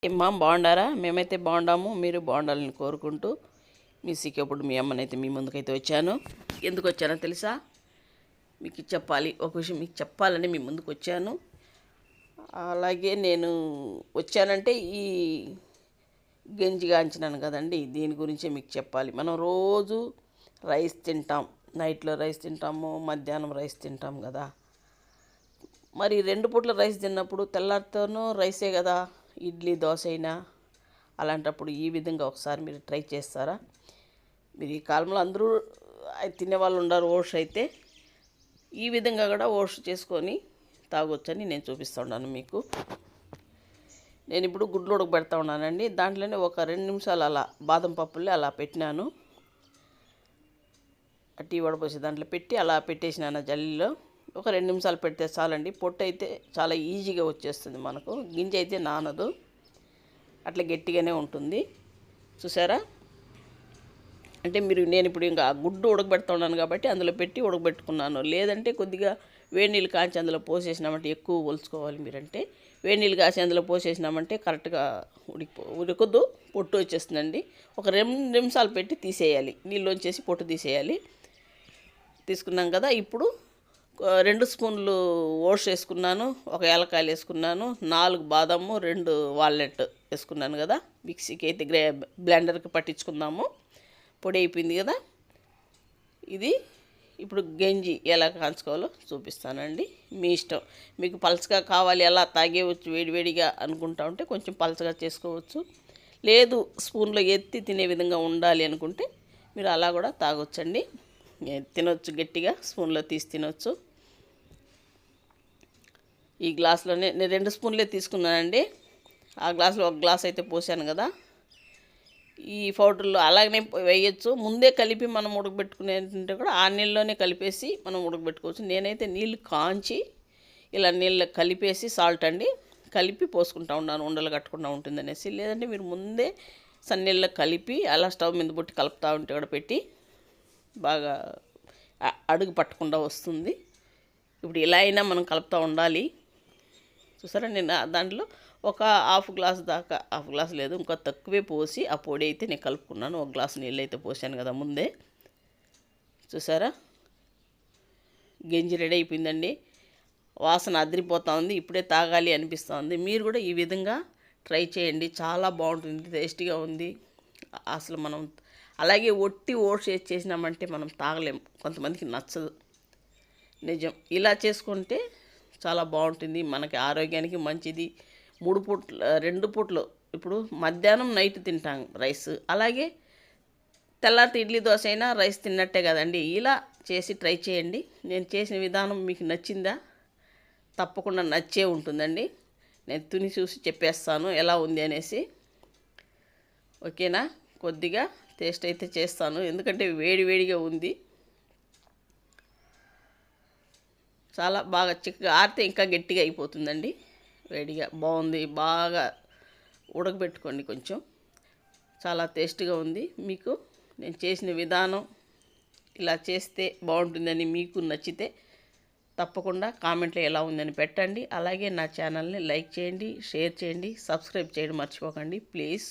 ఏమ్మా బాగుండారా? మేమైతే బాగుండాము, మీరు బాగుండాలని కోరుకుంటూ ఇప్పుడు మీ అమ్మనైతే మీ ముందుకైతే వచ్చాను. ఎందుకు వచ్చానో తెలుసా? మీకు చెప్పాలి, ఒక విషయం మీకు చెప్పాలని మీ ముందుకు వచ్చాను. అలాగే నేను వచ్చానంటే ఈ గంజిగాంచినాను కదండి, దీని గురించే మీకు చెప్పాలి. మనం రోజు రైస్ తింటాం, నైట్లో రైస్ తింటాము, మధ్యాహ్నం రైస్ తింటాం కదా. మరి 2 పూట్ల రైస్ తిన్నప్పుడు తెల్లారితోనూ రైసే కదా, ఇడ్లీ దోశ అయినా. అలాంటప్పుడు ఈ విధంగా ఒకసారి మీరు ట్రై చేస్తారా? మీరు ఈ కాలంలో అందరూ తినేవాళ్ళు ఉండరు ఓట్స్ అయితే, ఈ విధంగా కూడా ఓట్స్ చేసుకొని తాగొచ్చని నేను చూపిస్తూ ఉన్నాను మీకు. నేను ఇప్పుడు గుడ్లు ఉడకబెడతా ఉన్నానండి. దాంట్లోనే ఒక 2 నిమిషాలు అలా బాదం పప్పుల్ని అలా పెట్టినాను. టీ వడపోసి దాంట్లో పెట్టి అలా పెట్టేసినాను జల్లీలో. ఒక 2 నిమిషాలు పెడితే చాలండి. పొట్టు అయితే చాలా ఈజీగా వచ్చేస్తుంది మనకు, గింజ అయితే నానదు, అట్లా గట్టిగానే ఉంటుంది. చూసారా? అంటే నేను ఇప్పుడు ఇంకా గుడ్డు ఉడకబెడుతున్నాను కాబట్టి అందులో పెట్టి ఉడకబెట్టుకున్నాను. లేదంటే కొద్దిగా వేడి నీళ్ళు కాంచి అందులో పోసేసినామంటే, ఎక్కువ ఒలుచుకోవాలి మీరంటే, వేడి నీళ్ళు కాసి అందులో పోసేసినామంటే కరెక్ట్గా ఉడకదు, పొట్టు వచ్చేస్తుందండి. ఒక 2 నిమిషాలు పెట్టి తీసేయాలి, నీళ్ళు వచ్చేసి పొట్టు తీసేయాలి. తీసుకున్నాం కదా. ఇప్పుడు 2 స్పూన్లు ఓట్స్ వేసుకున్నాను, ఒక ఏలకాయలు వేసుకున్నాను, 4 బాదము, 2 వాల్నట్ వేసుకున్నాను కదా. మిక్సీకి అయితే బ్లెండర్కి పట్టించుకుందాము. పొడి అయిపోయింది కదా. ఇది ఇప్పుడు గంజి ఎలా కాంచుకోవాలో చూపిస్తానండి, మీ ఇష్టం. మీకు పలచగా కావాలి, ఎలా తాగేవచ్చు వేడివేడిగా అనుకుంటా ఉంటే కొంచెం పలచగా చేసుకోవచ్చు. లేదు స్పూన్లో ఎత్తి తినే విధంగా ఉండాలి అనుకుంటే మీరు అలా కూడా తాగొచ్చండి, తినొచ్చు, గట్టిగా స్పూన్లో తీసి తినొచ్చు. ఈ గ్లాసులోనే నేను 2 స్పూన్లే తీసుకున్నానండి. ఆ గ్లాసులో 1 గ్లాస్ అయితే పోసాను కదా. ఈ పౌడర్లో అలాగనే వేయచ్చు, ముందే కలిపి మనం ఉడకబెట్టుకునేంటే కూడా ఆ నీళ్ళలోనే కలిపేసి మనం ఉడకబెట్టుకోవచ్చు. నేనైతే నీళ్ళు కాంచి ఇలా నీళ్ళు కలిపేసి సాల్ట్ అండి కలిపి పోసుకుంటా ఉన్నాను, ఉండలు కట్టకుండా ఉంటుందనేసి. లేదంటే మీరు ముందే సన్నీళ్ళలో కలిపి అలా స్టవ్ మీద పెట్టి కలుపుతూ ఉంటే కూడా పెట్టి బాగా అడుగు పట్టకుండా వస్తుంది. ఇప్పుడు ఇలా అయినా మనం కలుపుతూ ఉండాలి. చూసారా? నేను దాంట్లో ఒక హాఫ్ గ్లాస్ దాకా, హాఫ్ గ్లాస్ లేదు ఇంకా తక్కువే పోసి ఆ పొడి అయితే నేను కలుపుకున్నాను. 1 గ్లాస్ నీళ్ళు అయితే పోసాను కదా ముందే. చూసారా? గంజి రెడీ అయిపోయిందండి. వాసన అదిరిపోతూ ఉంది, ఇప్పుడే తాగాలి అనిపిస్తుంది. మీరు కూడా ఈ విధంగా ట్రై చేయండి, చాలా బాగుంటుంది, టేస్టీగా ఉంది అసలు. మనం అలాగే ఒట్టి ఓట్స్ చేసినామంటే మనం తాగలేము, కొంతమందికి నచ్చదు, నిజం. ఇలా చేసుకుంటే చాలా బాగుంటుంది, మనకి ఆరోగ్యానికి మంచిది. 3 పూట్ల 2 పూట్లు, ఇప్పుడు మధ్యాహ్నం నైట్ తింటాం రైస్, అలాగే తెల్లారితే ఇడ్లీ దోశ అయినా రైస్ తిన్నట్టే కదండి. ఇలా చేసి ట్రై చేయండి. నేను చేసిన విధానం మీకు నచ్చిందా? తప్పకుండా నచ్చే ఉంటుందండి. నేను తిని చూసి చెప్పేస్తాను ఎలా ఉంది అనేసి, ఓకేనా? కొద్దిగా టేస్ట్ అయితే చేస్తాను, ఎందుకంటే వేడివేడిగా ఉంది. చాలా బాగా చిక్కగా ఆరితే ఇంకా గట్టిగా అయిపోతుందండి. వేడిగా బాగుంది, బాగా ఉడకబెట్టుకోండి కొంచెం. చాలా టేస్ట్గా ఉంది. మీకు నేను చేసిన విధానం ఇలా చేస్తే బాగుంటుందని మీకు నచ్చితే తప్పకుండా కామెంట్లో ఎలా ఉందని పెట్టండి. అలాగే నా ఛానల్ని లైక్ చేయండి, షేర్ చేయండి, సబ్స్క్రైబ్ చేయడం మర్చిపోకండి ప్లీజ్.